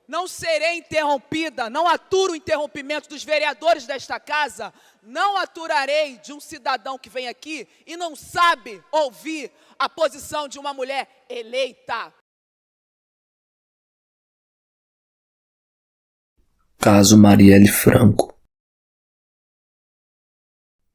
Não serei interrompida, não aturo o interrompimento dos vereadores desta casa, não aturarei de um cidadão que vem aqui e não sabe ouvir a posição de uma mulher eleita. Caso Marielle Franco.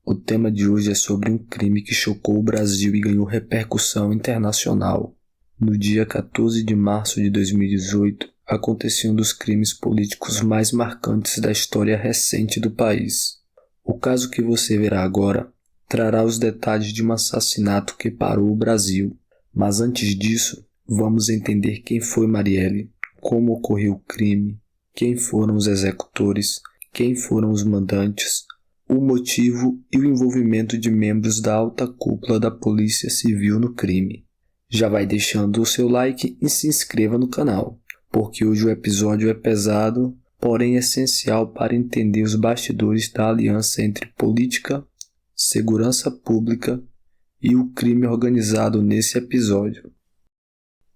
O tema de hoje é sobre um crime que chocou o Brasil e ganhou repercussão internacional. No dia 14 de março de 2018, aconteceu um dos crimes políticos mais marcantes da história recente do país. O caso que você verá agora trará os detalhes de um assassinato que parou o Brasil. Mas antes disso, vamos entender quem foi Marielle, como ocorreu o crime, quem foram os executores, quem foram os mandantes, o motivo e o envolvimento de membros da alta cúpula da Polícia Civil no crime. Já vai deixando o seu like e se inscreva no canal, porque hoje o episódio é pesado, porém essencial para entender os bastidores da aliança entre política, segurança pública e o crime organizado nesse episódio.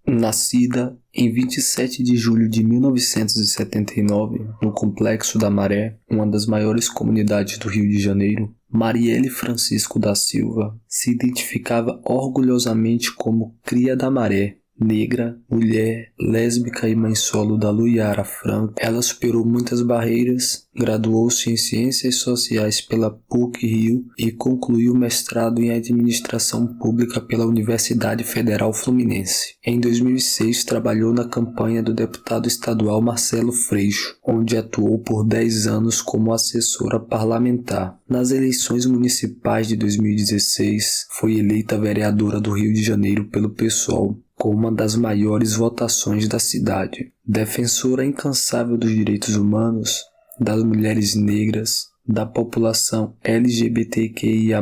Nascida em 27 de julho de 1979, no Complexo da Maré, uma das maiores comunidades do Rio de Janeiro, Marielle Francisco da Silva se identificava orgulhosamente como cria da Maré. Negra, mulher, lésbica e mãe solo da Luiara Franco, ela superou muitas barreiras, graduou-se em Ciências Sociais pela PUC-Rio e concluiu o mestrado em Administração Pública pela Universidade Federal Fluminense. Em 2006, trabalhou na campanha do deputado estadual Marcelo Freixo, onde atuou por 10 anos como assessora parlamentar. Nas eleições municipais de 2016, foi eleita vereadora do Rio de Janeiro pelo PSOL, com uma das maiores votações da cidade. Defensora incansável dos direitos humanos, das mulheres negras, da população LGBTQIA+,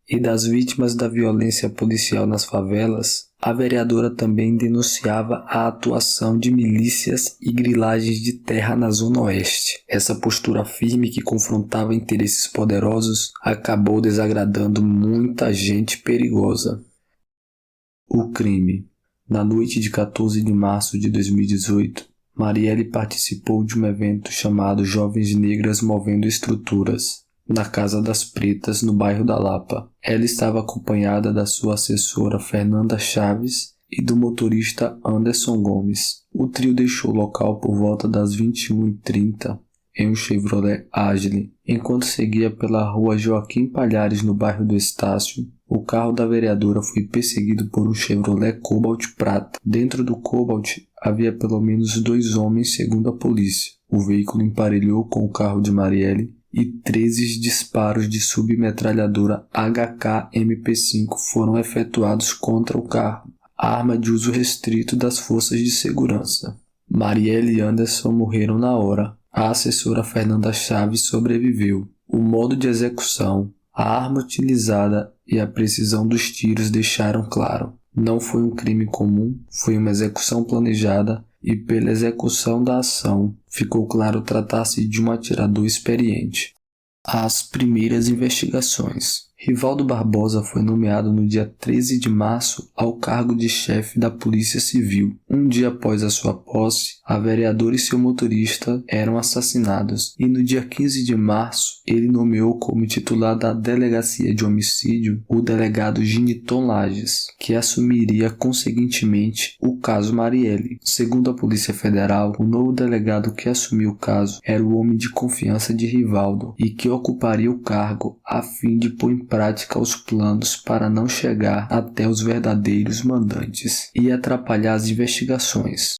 e das vítimas da violência policial nas favelas, a vereadora também denunciava a atuação de milícias e grilagens de terra na Zona Oeste. Essa postura firme que confrontava interesses poderosos acabou desagradando muita gente perigosa. O crime. Na noite de 14 de março de 2018, Marielle participou de um evento chamado Jovens Negras Movendo Estruturas, na Casa das Pretas, no bairro da Lapa. Ela estava acompanhada da sua assessora Fernanda Chaves e do motorista Anderson Gomes. O trio deixou o local por volta das 21h30 em um Chevrolet Agile. Enquanto seguia pela rua Joaquim Palhares, no bairro do Estácio, o carro da vereadora foi perseguido por um Chevrolet Cobalt prata. Dentro do Cobalt havia pelo menos 2 homens, segundo a polícia. O veículo emparelhou com o carro de Marielle e 13 disparos de submetralhadora HK-MP5 foram efetuados contra o carro, arma de uso restrito das forças de segurança. Marielle e Anderson morreram na hora. A assessora Fernanda Chaves sobreviveu. O modo de execução, a arma utilizada e a precisão dos tiros deixaram claro: não foi um crime comum, foi uma execução planejada e pela execução da ação ficou claro tratar-se de um atirador experiente. As primeiras investigações. Rivaldo Barbosa foi nomeado no dia 13 de março ao cargo de chefe da Polícia Civil. Um dia após a sua posse, a vereadora e seu motorista eram assassinados, e no dia 15 de março ele nomeou como titular da Delegacia de Homicídio o delegado Giniton Lages, que assumiria conseguintemente o caso Marielle. Segundo a Polícia Federal, o novo delegado que assumiu o caso era o homem de confiança de Rivaldo e que ocuparia o cargo a fim de pôr em prática os planos para não chegar até os verdadeiros mandantes e atrapalhar as investigações.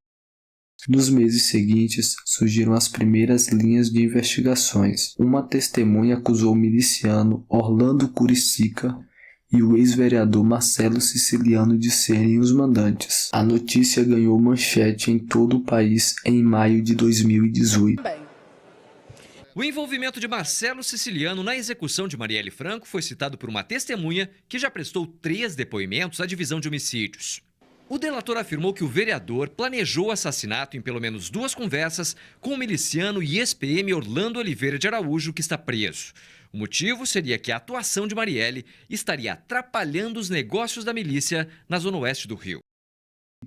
Nos meses seguintes, surgiram as primeiras linhas de investigações. Uma testemunha acusou o miliciano Orlando Curicica e o ex-vereador Marcelo Siciliano de serem os mandantes. A notícia ganhou manchete em todo o país em maio de 2018. O envolvimento de Marcelo Siciliano na execução de Marielle Franco foi citado por uma testemunha que já prestou 3 depoimentos à divisão de homicídios. O delator afirmou que o vereador planejou o assassinato em pelo menos 2 conversas com o miliciano e ex-PM Orlando Oliveira de Araújo, que está preso. O motivo seria que a atuação de Marielle estaria atrapalhando os negócios da milícia na zona oeste do Rio.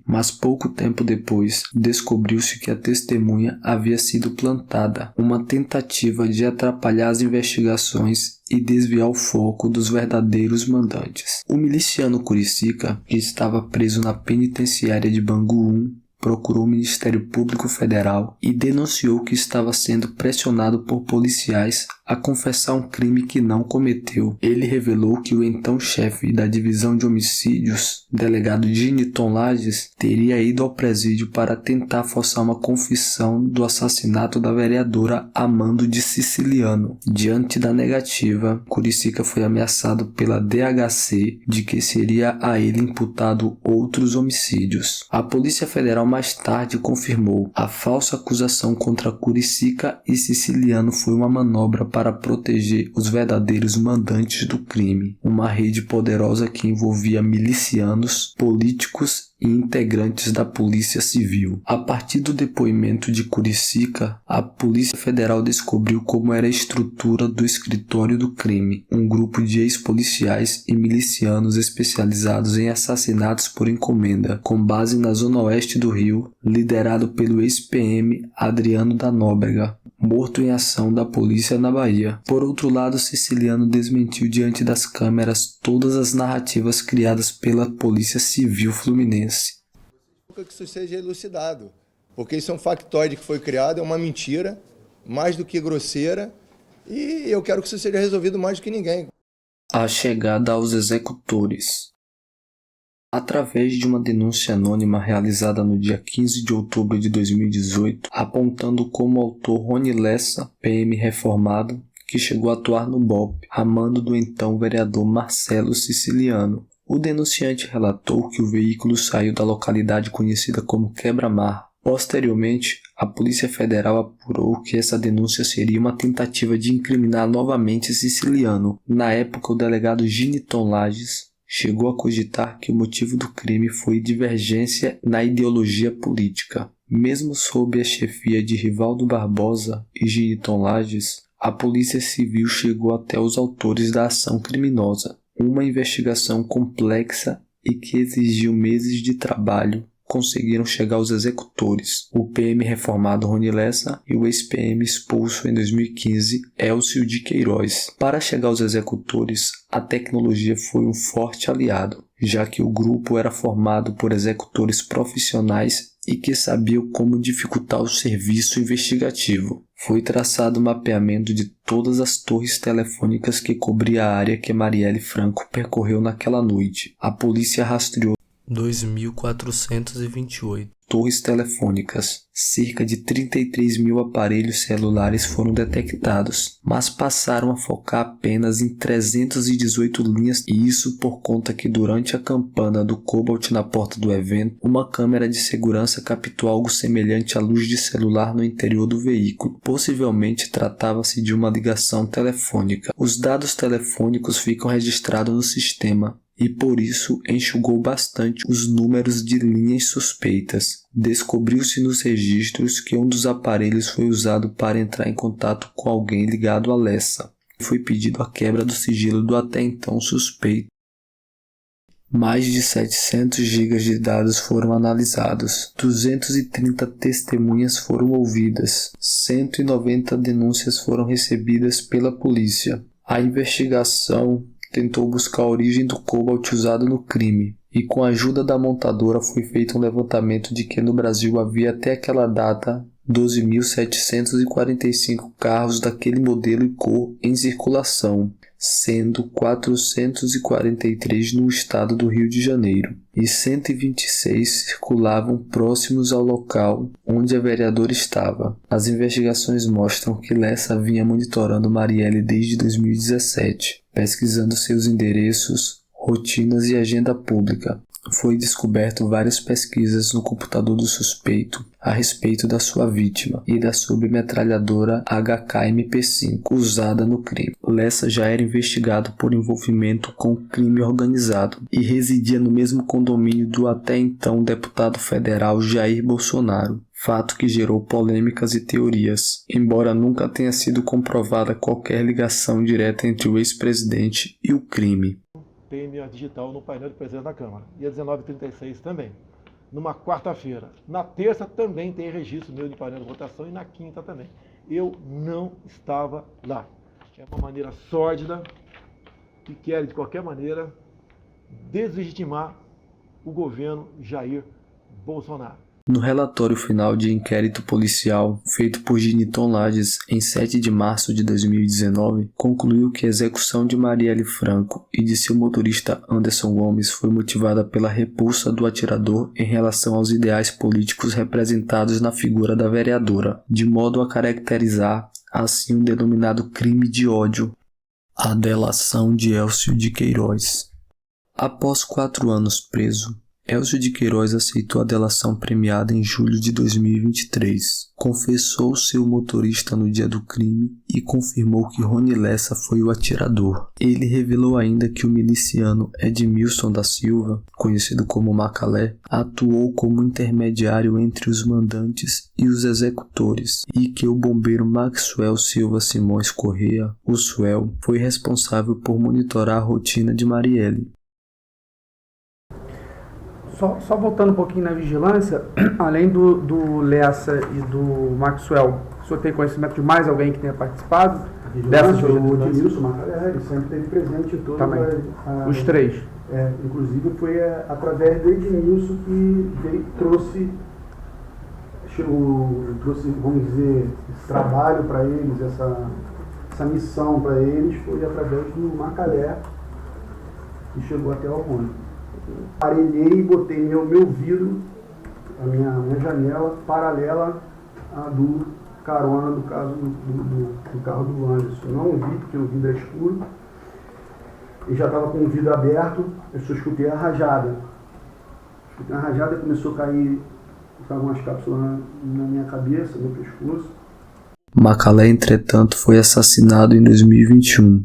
Mas pouco tempo depois, descobriu-se que a testemunha havia sido plantada, uma tentativa de atrapalhar as investigações e desviar o foco dos verdadeiros mandantes. O miliciano Curicica, que estava preso na penitenciária de Bangu 1, procurou o Ministério Público Federal e denunciou que estava sendo pressionado por policiais a confessar um crime que não cometeu. Ele revelou que o então chefe da divisão de homicídios, delegado Giniton Lages, teria ido ao presídio para tentar forçar uma confissão do assassinato da vereadora Amando de Siciliano. Diante da negativa, Curicica foi ameaçado pela DHC de que seria a ele imputado outros homicídios. A Polícia Federal mais tarde confirmou: a falsa acusação contra Curicica e Siciliano foi uma manobra para proteger os verdadeiros mandantes do crime, uma rede poderosa que envolvia milicianos, políticos e integrantes da Polícia Civil. A partir do depoimento de Curicica, a Polícia Federal descobriu como era a estrutura do escritório do crime, um grupo de ex-policiais e milicianos especializados em assassinatos por encomenda, com base na zona oeste do Rio, liderado pelo ex-PM Adriano da Nóbrega, morto em ação da polícia na Bahia. Por outro lado, Siciliano desmentiu diante das câmeras todas as narrativas criadas pela Polícia Civil Fluminense. Que isso seja elucidado, porque isso é um factoide que foi criado, é uma mentira, mais do que grosseira, e eu quero que isso seja resolvido mais do que ninguém. A chegada aos executores. Através de uma denúncia anônima realizada no dia 15 de outubro de 2018, apontando como autor Rony Lessa, PM reformado, que chegou a atuar no BOPE, a mando do então vereador Marcelo Siciliano. O denunciante relatou que o veículo saiu da localidade conhecida como Quebra-Mar. Posteriormente, a Polícia Federal apurou que essa denúncia seria uma tentativa de incriminar novamente Siciliano. Na época, o delegado Giniton Lages chegou a cogitar que o motivo do crime foi divergência na ideologia política. Mesmo sob a chefia de Rivaldo Barbosa e Giniton Lages, a Polícia Civil chegou até os autores da ação criminosa. Uma investigação complexa e que exigiu meses de trabalho conseguiram chegar aos executores, o PM reformado Rony Lessa e o ex-PM expulso em 2015, Elcio de Queiroz. Para chegar aos executores, a tecnologia foi um forte aliado, já que o grupo era formado por executores profissionais e que sabiam como dificultar o serviço investigativo. Foi traçado o mapeamento de todas as torres telefônicas que cobria a área que Marielle Franco percorreu naquela noite. A polícia rastreou 2.428 torres telefônicas. Cerca de 33 mil aparelhos celulares foram detectados, mas passaram a focar apenas em 318 linhas, e isso por conta que durante a campana do Cobalt na porta do evento, uma câmera de segurança captou algo semelhante à luz de celular no interior do veículo. Possivelmente tratava-se de uma ligação telefônica. Os dados telefônicos ficam registrados no sistema, e por isso enxugou bastante os números de linhas suspeitas. Descobriu-se nos registros que um dos aparelhos foi usado para entrar em contato com alguém ligado a Lessa. Foi pedido a quebra do sigilo do até então suspeito. Mais de 700 GB de dados foram analisados, 230 testemunhas foram ouvidas, 190 denúncias foram recebidas pela polícia. A investigação tentou buscar a origem do cobalt usado no crime, e com a ajuda da montadora foi feito um levantamento de que no Brasil havia até aquela data 12.745 carros daquele modelo e cor em circulação, sendo 443 no estado do Rio de Janeiro, e 126 circulavam próximos ao local onde a vereadora estava. As investigações mostram que Lessa vinha monitorando Marielle desde 2017, pesquisando seus endereços, rotinas e agenda pública. Foi descoberto várias pesquisas no computador do suspeito a respeito da sua vítima e da submetralhadora HK-MP5 usada no crime. Lessa já era investigado por envolvimento com crime organizado e residia no mesmo condomínio do até então deputado federal Jair Bolsonaro, fato que gerou polêmicas e teorias, embora nunca tenha sido comprovada qualquer ligação direta entre o ex-presidente e o crime. TMA digital no painel do presidente da Câmara. E a 1936 também. numa quarta-feira. Na terça também tem registro meu de painel de votação e na quinta também. Eu não estava lá. É uma maneira sórdida que quer, de qualquer maneira, deslegitimar o governo Jair Bolsonaro. No relatório final de inquérito policial feito por Giniton Lages em 7 de março de 2019, concluiu que a execução de Marielle Franco e de seu motorista Anderson Gomes foi motivada pela repulsa do atirador em relação aos ideais políticos representados na figura da vereadora, de modo a caracterizar assim um denominado crime de ódio, a delação de Elcio de Queiroz. Após 4 anos preso, Elcio de Queiroz aceitou a delação premiada em julho de 2023, confessou ser o motorista no dia do crime e confirmou que Rony Lessa foi o atirador. Ele revelou ainda que o miliciano Edmilson da Silva, conhecido como Macalé, atuou como intermediário entre os mandantes e os executores e que o bombeiro Maxwell Silva Simões Corrêa, o Suel, foi responsável por monitorar a rotina de Marielle. Só voltando um pouquinho na vigilância, além do Lessa e do Maxwell, o senhor tem conhecimento de mais alguém que tenha participado dessa vigilância? O Edmilson Macalé, ele sempre esteve presente em todo também. Os três. Inclusive foi através do Edmilson que trouxe, vamos dizer, esse trabalho para eles, essa missão para eles, foi através do Macalé que chegou até o Rony. Aparelhei e botei meu vidro, a minha janela, paralela à do carona do caso do carro do Anderson. Eu não vi, porque o vidro é escuro. E já estava com o vidro aberto, eu só escutei a rajada. A rajada começou a cair, estavam umas cápsulas na minha cabeça, no pescoço. Macalé, entretanto, foi assassinado em 2021.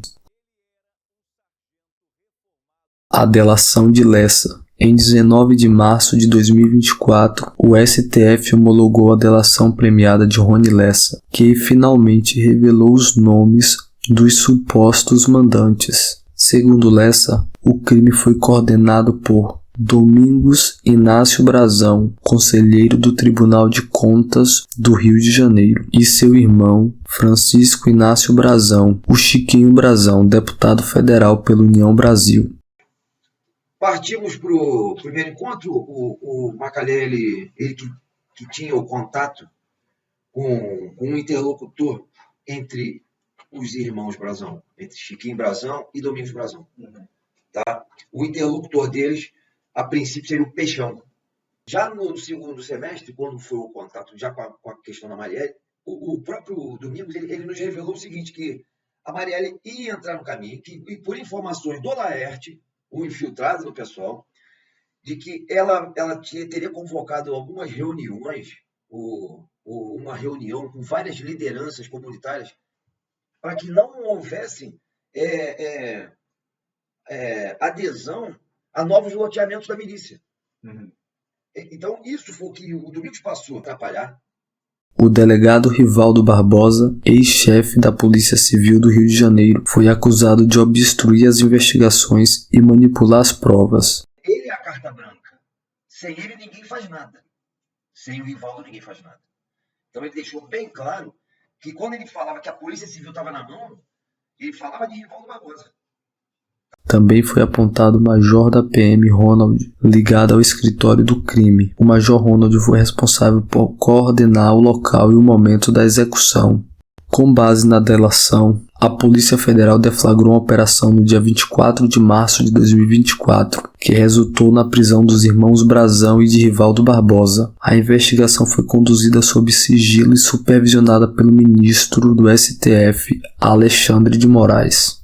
A delação de Lessa. Em 19 de março de 2024, o STF homologou a delação premiada de Rony Lessa, que finalmente revelou os nomes dos supostos mandantes. Segundo Lessa, o crime foi coordenado por Domingos Inácio Brazão, conselheiro do Tribunal de Contas do Rio de Janeiro, e seu irmão Francisco Inácio Brazão, o Chiquinho Brazão, deputado federal pela União Brasil. Partimos para o primeiro encontro. O Macalé, ele que tinha o contato com um interlocutor entre os irmãos Brazão, entre Chiquinho Brazão e Domingos Brazão. Tá? O interlocutor deles, a princípio, seria o Peixão. Já no segundo semestre, quando foi o contato já com a questão da Marielle, o próprio Domingos ele nos revelou o seguinte, que a Marielle ia entrar no caminho, e por informações do Laerte, o infiltrado do pessoal, de que ela teria convocado algumas reuniões, uma reunião com várias lideranças comunitárias, para que não houvesse adesão a novos loteamentos da milícia. Então, isso foi o que o Domingos passou a atrapalhar. O delegado Rivaldo Barbosa, ex-chefe da Polícia Civil do Rio de Janeiro, foi acusado de obstruir as investigações e manipular as provas. Ele é a carta branca. Sem ele, ninguém faz nada. Sem o Rivaldo, ninguém faz nada. Então, ele deixou bem claro que quando ele falava que a Polícia Civil estava na mão, ele falava de Rivaldo Barbosa. Também foi apontado o major da PM Ronald, ligado ao escritório do crime. O major Ronald foi responsável por coordenar o local e o momento da execução. Com base na delação, a Polícia Federal deflagrou uma operação no dia 24 de março de 2024, que resultou na prisão dos irmãos Brazão e de Rivaldo Barbosa. A investigação foi conduzida sob sigilo e supervisionada pelo ministro do STF, Alexandre de Moraes.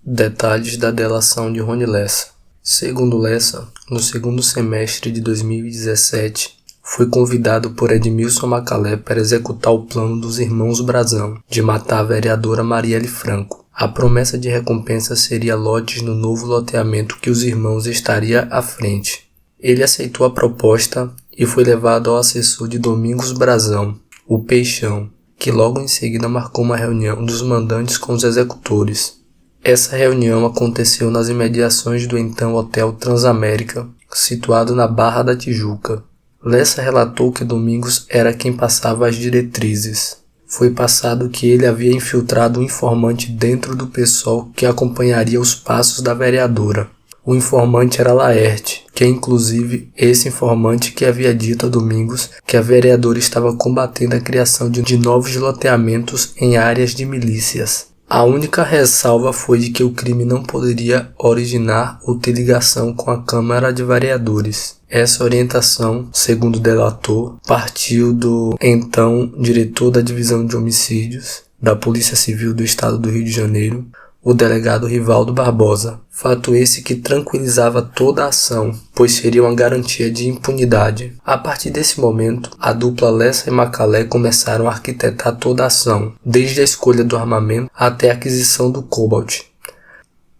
Detalhes da delação de Rony Lessa. Segundo Lessa, no segundo semestre de 2017, foi convidado por Edmilson Macalé para executar o plano dos irmãos Brazão de matar a vereadora Marielle Franco. A promessa de recompensa seria lotes no novo loteamento que os irmãos estaria à frente. Ele aceitou a proposta e foi levado ao assessor de Domingos Brazão, o Peixão, que logo em seguida marcou uma reunião dos mandantes com os executores. Essa reunião aconteceu nas imediações do então Hotel Transamérica, situado na Barra da Tijuca. Lessa relatou que Domingos era quem passava as diretrizes. Foi passado que ele havia infiltrado um informante dentro do PSOL que acompanharia os passos da vereadora. O informante era Laerte, que é inclusive esse informante que havia dito a Domingos que a vereadora estava combatendo a criação de novos loteamentos em áreas de milícias. A única ressalva foi de que o crime não poderia originar ou ter ligação com a Câmara de Vereadores. Essa orientação, segundo o delator, partiu do então diretor da Divisão de Homicídios da Polícia Civil do Estado do Rio de Janeiro, o delegado Rivaldo Barbosa. Fato esse que tranquilizava toda a ação, pois seria uma garantia de impunidade. A partir desse momento, a dupla Lessa e Macalé começaram a arquitetar toda a ação, desde a escolha do armamento até a aquisição do Cobalt.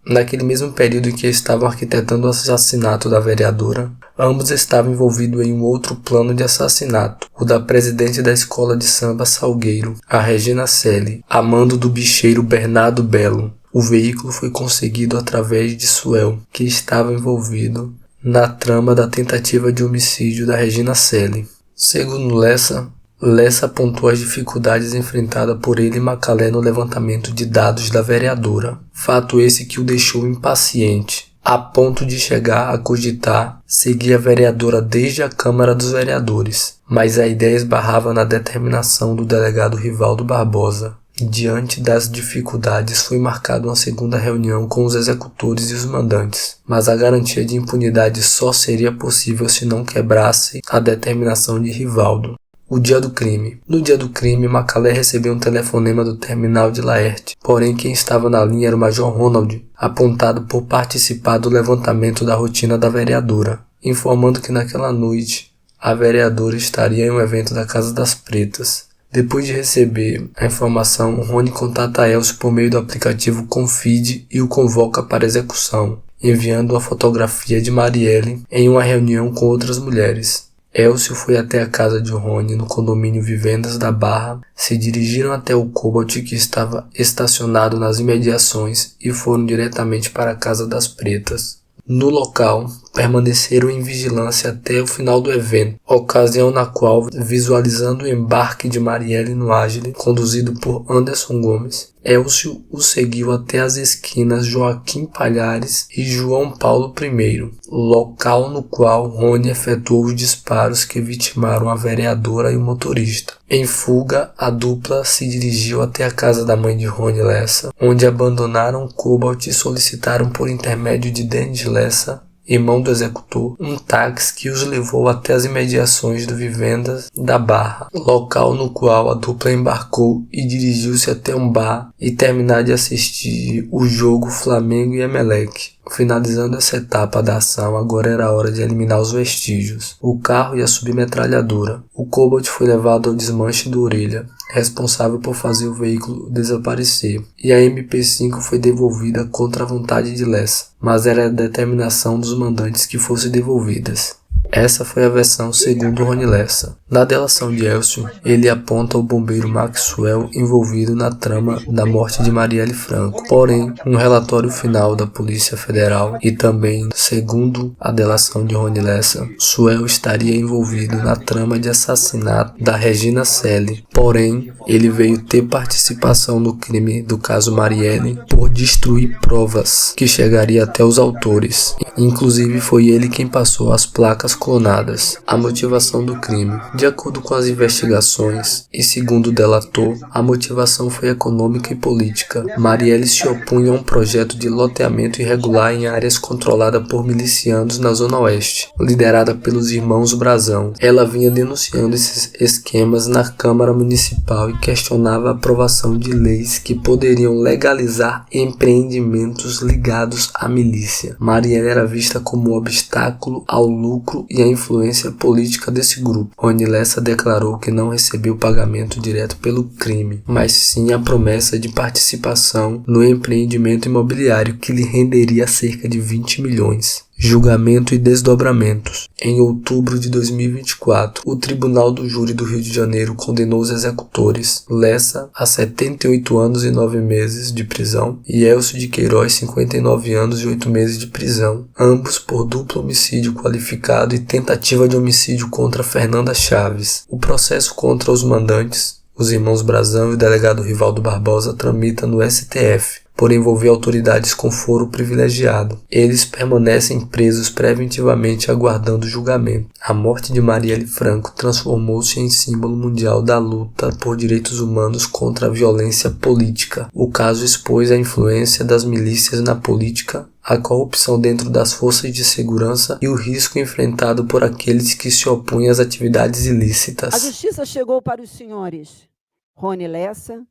Naquele mesmo período em que estavam arquitetando o assassinato da vereadora, ambos estavam envolvidos em um outro plano de assassinato, o da presidente da escola de samba Salgueiro, a Regina Selle, a mando do bicheiro Bernardo Belo. O veículo foi conseguido através de Suel, que estava envolvido na trama da tentativa de homicídio da Regina Selle. Segundo Lessa apontou as dificuldades enfrentadas por ele e Macalé no levantamento de dados da vereadora. Fato esse que o deixou impaciente, a ponto de chegar a cogitar seguir a vereadora desde a Câmara dos Vereadores. Mas a ideia esbarrava na determinação do delegado Rivaldo Barbosa. Diante das dificuldades, foi marcada uma segunda reunião com os executores e os mandantes, mas a garantia de impunidade só seria possível se não quebrasse a determinação de Rivaldo. O dia do crime. No dia do crime, Macalé recebeu um telefonema do terminal de Laerte, porém quem estava na linha era o Major Ronald, apontado por participar do levantamento da rotina da vereadora, informando que naquela noite a vereadora estaria em um evento da Casa das Pretas. Depois de receber a informação, Rony contata Elcio por meio do aplicativo Confide e o convoca para execução, enviando uma fotografia de Marielle em uma reunião com outras mulheres. Elcio foi até a casa de Rony no condomínio Vivendas da Barra, se dirigiram até o Cobalt que estava estacionado nas imediações e foram diretamente para a Casa das Pretas. No local, permaneceram em vigilância até o final do evento, ocasião na qual, visualizando o embarque de Marielle no Agile, conduzido por Anderson Gomes, Elcio o seguiu até as esquinas Joaquim Palhares e João Paulo I, local no qual Rony efetuou os disparos que vitimaram a vereadora e o motorista. Em fuga, a dupla se dirigiu até a casa da mãe de Rony Lessa, onde abandonaram o Cobalt e solicitaram por intermédio de Denis Lessa, irmão do executor, um táxi que os levou até as imediações do Vivendas da Barra, local no qual a dupla embarcou e dirigiu-se até um bar e terminar de assistir o jogo Flamengo e Emelec. Finalizando essa etapa da ação, agora era a hora de eliminar os vestígios, o carro e a submetralhadora. O Cobalt foi levado ao desmanche do Orelha, responsável por fazer o veículo desaparecer, e a MP5 foi devolvida contra a vontade de Lessa, mas era a determinação dos mandantes que fossem devolvidas. Essa foi a versão segundo Rony Lessa. Na delação de Elcio, ele aponta o bombeiro Maxwell envolvido na trama da morte de Marielle Franco. Porém, no relatório final da Polícia Federal e também segundo a delação de Rony Lessa, Suel estaria envolvido na trama de assassinato da Regina Selle. Porém, ele veio ter participação no crime do caso Marielle por destruir provas que chegaria até os autores. Inclusive, foi ele quem passou as placas clonadas. A motivação do crime. De acordo com as investigações e segundo o delator, a motivação foi econômica e política. Marielle se opunha a um projeto de loteamento irregular em áreas controladas por milicianos na Zona Oeste, liderada pelos irmãos Brazão. Ela vinha denunciando esses esquemas na Câmara Municipal e questionava a aprovação de leis que poderiam legalizar empreendimentos ligados à milícia. Marielle era vista como um obstáculo ao lucro e à influência política desse grupo. Rony Lessa declarou que não recebeu pagamento direto pelo crime, mas sim a promessa de participação no empreendimento imobiliário que lhe renderia cerca de 20 milhões. Julgamento e desdobramentos. Em outubro de 2024, o Tribunal do Júri do Rio de Janeiro condenou os executores Lessa a 78 anos e 9 meses de prisão e Elcio de Queiroz 59 anos e 8 meses de prisão, ambos por duplo homicídio qualificado e tentativa de homicídio contra Fernanda Chaves. O processo contra os mandantes, os irmãos Brazão e o delegado Rivaldo Barbosa, tramita no STF, por envolver autoridades com foro privilegiado. Eles permanecem presos preventivamente aguardando julgamento. A morte de Marielle Franco transformou-se em símbolo mundial da luta por direitos humanos contra a violência política. O caso expôs a influência das milícias na política, a corrupção dentro das forças de segurança e o risco enfrentado por aqueles que se opõem às atividades ilícitas. A justiça chegou para os senhores Rony Lessa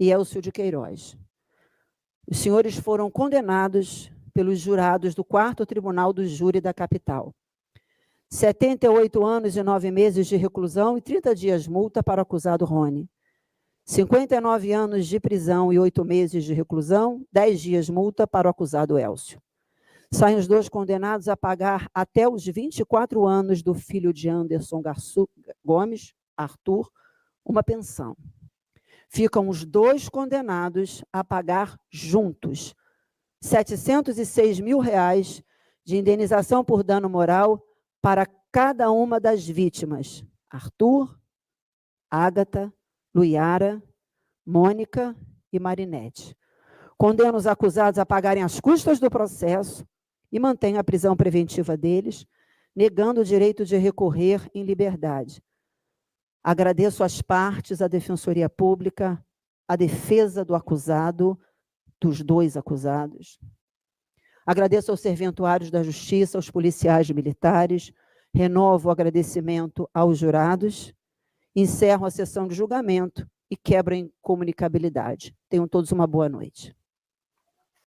e Elcio de Queiroz. Os senhores foram condenados pelos jurados do 4º Tribunal do Júri da capital. 78 anos e 9 meses de reclusão e 30 dias multa para o acusado Rony. 59 anos de prisão e 8 meses de reclusão, 10 dias multa para o acusado Elcio. Saem os dois condenados a pagar até os 24 anos do filho de Anderson Gomes, Arthur, uma pensão. Ficam os dois condenados a pagar juntos R$ 706 mil de indenização por dano moral para cada uma das vítimas: Arthur, Ágata, Luiara, Mônica e Marinete. Condena os acusados a pagarem as custas do processo e mantém a prisão preventiva deles, negando o direito de recorrer em liberdade. Agradeço às partes, à Defensoria Pública, à defesa do acusado, dos dois acusados. Agradeço aos serventuários da Justiça, aos policiais militares, renovo o agradecimento aos jurados, encerro a sessão de julgamento e quebro a incomunicabilidade. Tenham todos uma boa noite.